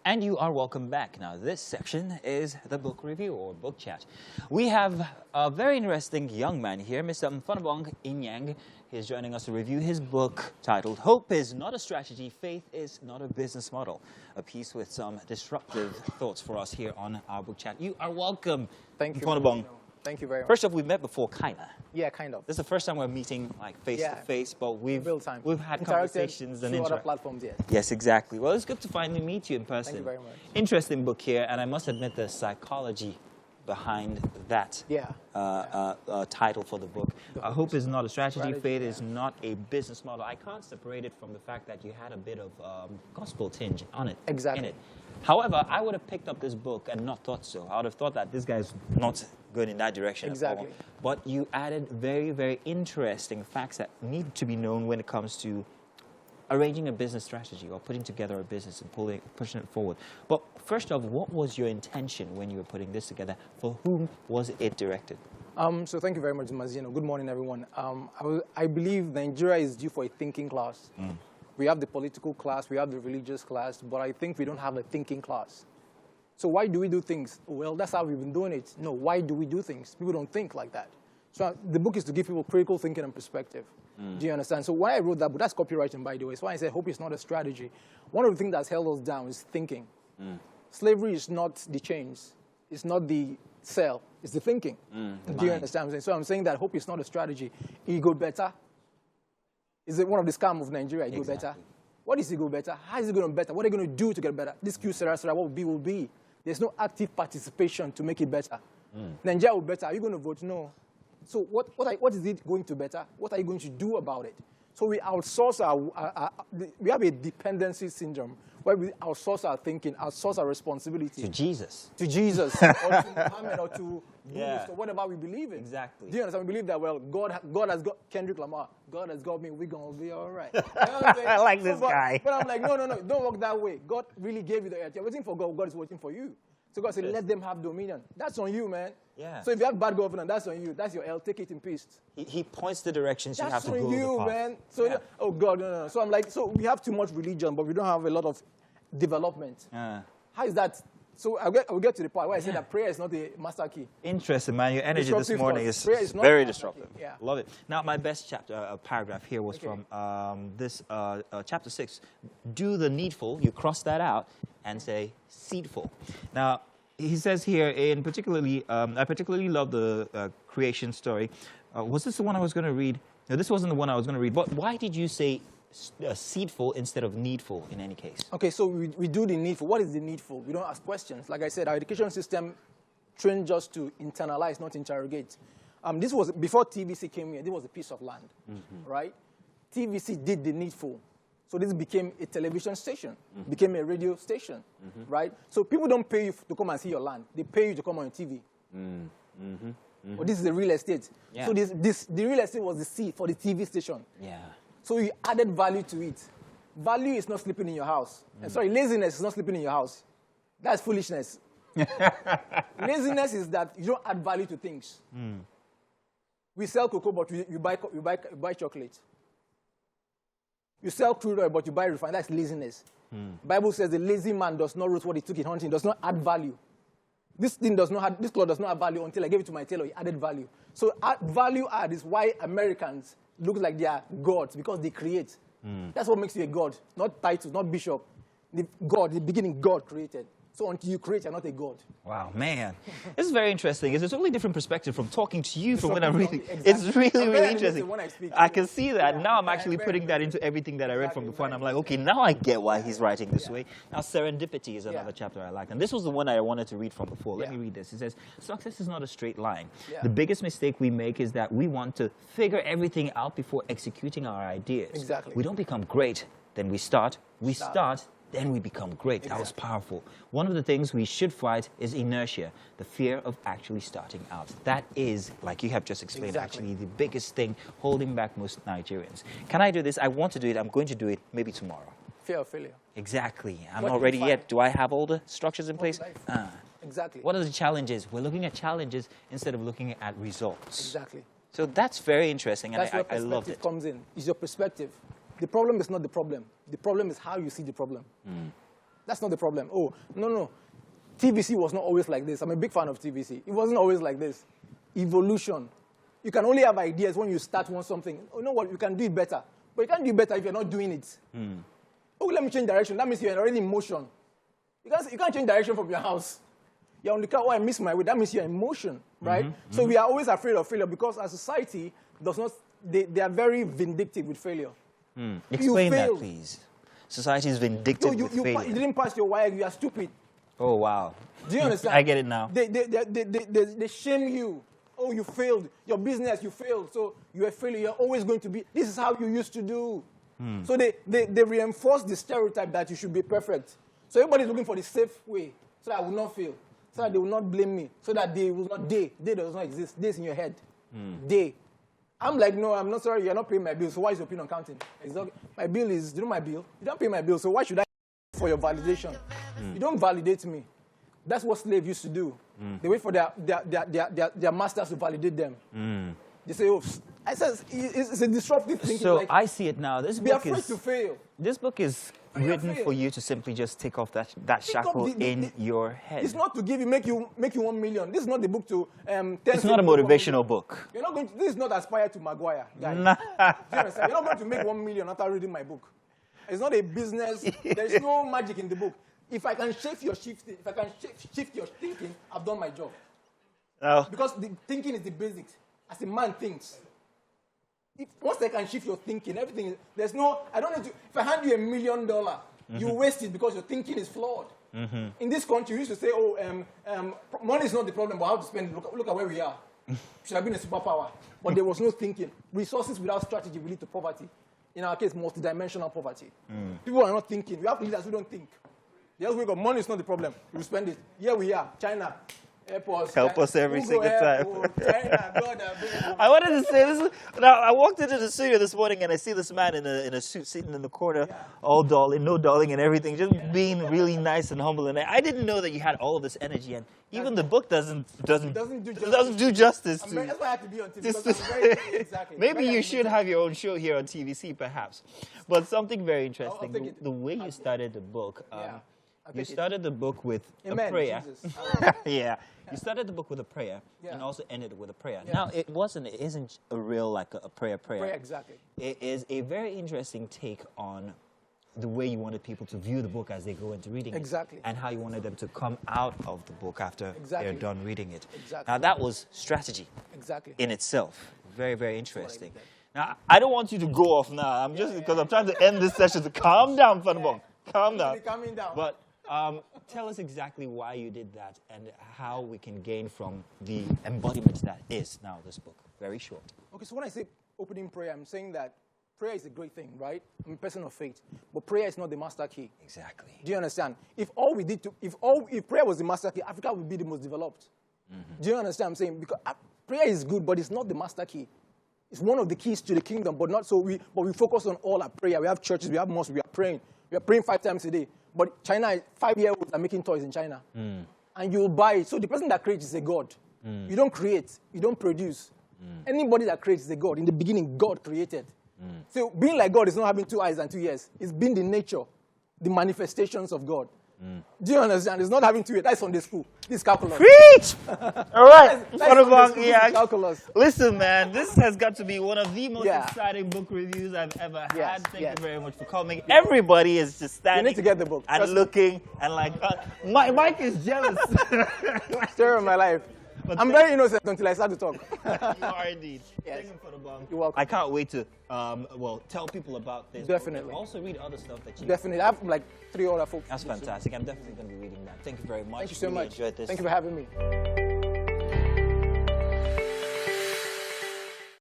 And you are welcome back. Now, this section is the book review or book chat. We have a very interesting young man here, Mr. Mfonobong Inyang. He is joining us to review his book titled Hope is Not a Strategy, Faith is Not a Business Model. A piece with some disruptive thoughts for us here on our book chat. You are welcome, Thank you, Mfonobong. Thank you very much. First off, we've met before, kinda. Yeah, kind of. This is the first time we're meeting like face to face, but we've had conversations and other platforms. Yes. Yes, exactly. Well, it's good to finally meet you in person. Thank you very much. Interesting book here, and I must admit the psychology behind that title for the book. Hope is not a strategy, faith is not a business model. I can't separate it from the fact that you had a bit of gospel tinge on it. Exactly. In it. However, I would have picked up this book and not thought so. I would have thought that this guy's not good in that direction exactly. at all. But you added very, very interesting facts that need to be known when it comes to arranging a business strategy or putting together a business and pushing it forward. But first off, what was your intention when you were putting this together? For whom was it directed? So thank you very much, Mazino. Good morning, everyone. I believe Nigeria is due for a thinking class. We have the political class, we have the religious class, but I think we don't have a thinking class. So why do we do things? Well, that's how we've been doing it. No, why do we do things? People don't think like that. So the book is to give people critical thinking and perspective. Do you understand? So why I wrote that book, that's copywriting, by the way. So why I said hope is not a strategy. One of the things that's held us down is thinking. Slavery is not the chains. It's not the cell. It's the thinking. Do you understand what I'm saying? So I'm saying that hope is not a strategy. Ego better. Is it one of the scam of Nigeria? Ego better. What is ego better? How is it going to better? What are they going to do to get better? This Q Sarah, what will be will be. There's no active participation to make it better. Nigeria will better. Are you going to vote? No. So what is it going to better? What are you going to do about it? So we outsource we have a dependency syndrome where we outsource our thinking, outsource our responsibility. To Jesus. To Jesus, or to Muhammad, or to Buddhist, or whatever we believe in. Exactly. Do you understand? We believe that, well, God has got Kendrick Lamar. God has got me. We're going to be all right. You know what I'm saying? I like this guy. But I'm like, no, don't walk that way. God really gave you the earth. You're waiting for God. God is waiting for you. So God said, let them have dominion. That's on you, man. Yeah. So if you have bad governance, that's on you. That's your L. Take it in peace. He points the directions you have to go. That's on you, man. So, oh, God, no. So I'm like, so we have too much religion, but we don't have a lot of development. How is that? So I'll get to the part where I say that prayer is not the master key. Interesting, man. Your energy this morning is very disruptive. Yeah. Love it. Now, my best chapter, paragraph here was from this chapter 6. Do the needful. You cross that out and say seedful. Now, he says here, I particularly love the creation story. Was this the one I was going to read? No, this wasn't the one I was going to read. But why did you say seedful instead of needful in any case? Okay, so we do the needful. What is the needful? We don't ask questions. Like I said, our education system trained just to internalize, not interrogate. This was before TVC came here. This was a piece of land, right? TVC did the needful. So this became a television station, became a radio station, right? So people don't pay you to come and see your land. They pay you to come on your TV. But this is the real estate. Yeah. So the real estate was the seed for the TV station. Yeah. So you added value to it. Value is not sleeping in your house. Sorry, laziness is not sleeping in your house. That's foolishness. Laziness is that you don't add value to things. We sell cocoa, but you buy chocolate. You sell crude oil, but you buy refined. That's laziness. Bible says the lazy man does not root what he took in hunting, does not add value. This cloth does not have value until I gave it to my tailor. He added value. So value add is why Americans look like they are gods, because they create. That's what makes you a god, not title, not bishop. The beginning, God created. So until you create, you're not a god. Wow, man. This is very interesting. It's a totally different perspective from talking to you from when I'm reading. Exactly. It's really, really interesting. I can see that. Now I'm actually putting that into everything that I read from before. And I'm like, okay, now I get why he's writing this way. Now, serendipity is another chapter I like. And this was the one I wanted to read from before. Let me read this. It says, success is not a straight line. The biggest mistake we make is that we want to figure everything out before executing our ideas. Exactly. We don't become great, then we start. We start, then we become great. That was powerful. One of the things we should fight is inertia, the fear of actually starting out. That is, like you have just explained, actually the biggest thing holding back most Nigerians. Can I do this? I want to do it. I'm going to do it maybe tomorrow. Fear of failure. Exactly. I'm not ready yet. Do I have all the structures in place? Exactly. What are the challenges? We're looking at challenges instead of looking at results. Exactly. So that's very interesting, and I loved it. That's where perspective comes in. It's your perspective. The problem is not the problem. The problem is how you see the problem. That's not the problem. Oh, no. TVC was not always like this. I'm a big fan of TVC. It wasn't always like this. Evolution. You can only have ideas when you start on something. Oh, you know what? You can do it better. But you can't do it better if you're not doing it. Oh, let me change direction. That means you're already in motion. You can't change direction from your house. You're on the car. Oh, I missed my way. That means you're in motion, right? So we are always afraid of failure because our society does not. They are very vindictive with failure. Explain that, please. Society is vindictive with failure. You didn't pass your wire. You are stupid. Oh, wow. Do you understand? I get it now. They shame you. Oh, you failed. Your business, you failed. So you're a failure. You're always going to be. This is how you used to do. So they reinforce the stereotype that you should be perfect. So everybody's looking for the safe way so that I will not fail, so that they will not blame me, so that they will not Day does not exist. Day is in your head. Day. I'm like, no, I'm not sorry. You're not paying my bill. So why is your opinion counting? My bill is, you know my bill? You don't pay my bill. So why should I for your validation? You don't validate me. That's what slaves used to do. They wait for their masters to validate them. They say, oh, I said it's a disruptive thinking. So like, I see it now. This book afraid to fail. This book is written for you to simply just take off that shackle in your head. It's not to give you make you 1 million. This is not the book to 10. It's not a motivational book. You're not going to. This is not Aspire to Maguire, guys. Nah. You're not going to make 1 million after reading my book. It's not a business. There's no magic in the book. If I can shift your thinking, I've done my job. Oh. Because the thinking is the basics. As a man thinks. Once I can shift your thinking, everything is, there's no, I don't need to, if I hand you $1 million, you waste it because your thinking is flawed. In this country, we used to say, oh, money is not the problem, but how to spend it. Look at where we are. Should have been a superpower. But there was no thinking. Resources without strategy will lead to poverty. In our case, multidimensional poverty. People are not thinking. We have leaders who don't think. They just wake up, money is not the problem. We spend it. Here we are, China. Help us every single time. China, God, I wanted to say this. Now I walked into the studio this morning and I see this man in a suit sitting in the corner, all darling, no darling and everything, just being really nice and humble. And I didn't know that you had all of this energy, and even the book doesn't do justice to. That's why I have to be on TV. Exactly. Maybe you should have your own show here on TVC, perhaps. But something very interesting. The way you started the book. You started the book with a prayer. Yeah. You started the book with a prayer and also ended it with a prayer. Now, it isn't a real, like a prayer. Exactly. It is a very interesting take on the way you wanted people to view the book as they go into reading it. And how you wanted them to come out of the book after they're done reading it. Now, that was strategy in itself. Very, very interesting. Now, I don't want you to go off now. I'm just, because I'm trying to end this session. So calm down, Mfonobong. Calm down. But tell us exactly why you did that and how we can gain from the embodiment that is now this book. Very short. Okay, so when I say opening prayer, I'm saying that prayer is a great thing, right? I'm a person of faith, but prayer is not the master key. Exactly. Do you understand? If prayer was the master key, Africa would be the most developed. Do you understand what I'm saying? Because prayer is good, but it's not the master key. It's one of the keys to the kingdom, but not so we focus on all our prayer. We have churches, we have mosques, we are praying. We are praying 5 times a day. But China, 5-year-olds are making toys in China. And you'll buy it. So the person that creates is a God. You don't create. You don't produce. Anybody that creates is a God. In the beginning, God created. So being like God is not having 2 eyes and 2 ears. It's being the nature, the manifestations of God. Do you understand? It's not having 2 ears. That's Sunday school. This is calculus. Preach! All right. Mfonobong Inyang. Listen, man, this has got to be one of the most exciting book reviews I've ever had. Thank you very much for coming. Everybody is just standing. You need to get the book. And looking and like, Mike is jealous. Story of my life. But I'm very innocent until I start to talk. You are indeed. Thank you, Mfonobong. You're welcome. I can't wait to tell people about this. Definitely. Book. Also read other stuff that you Definitely. I have like 3 other folks. That's fantastic. I'm definitely going to be reading that. Thank you very much. Thank you so much. Enjoyed this. Thank you for having me.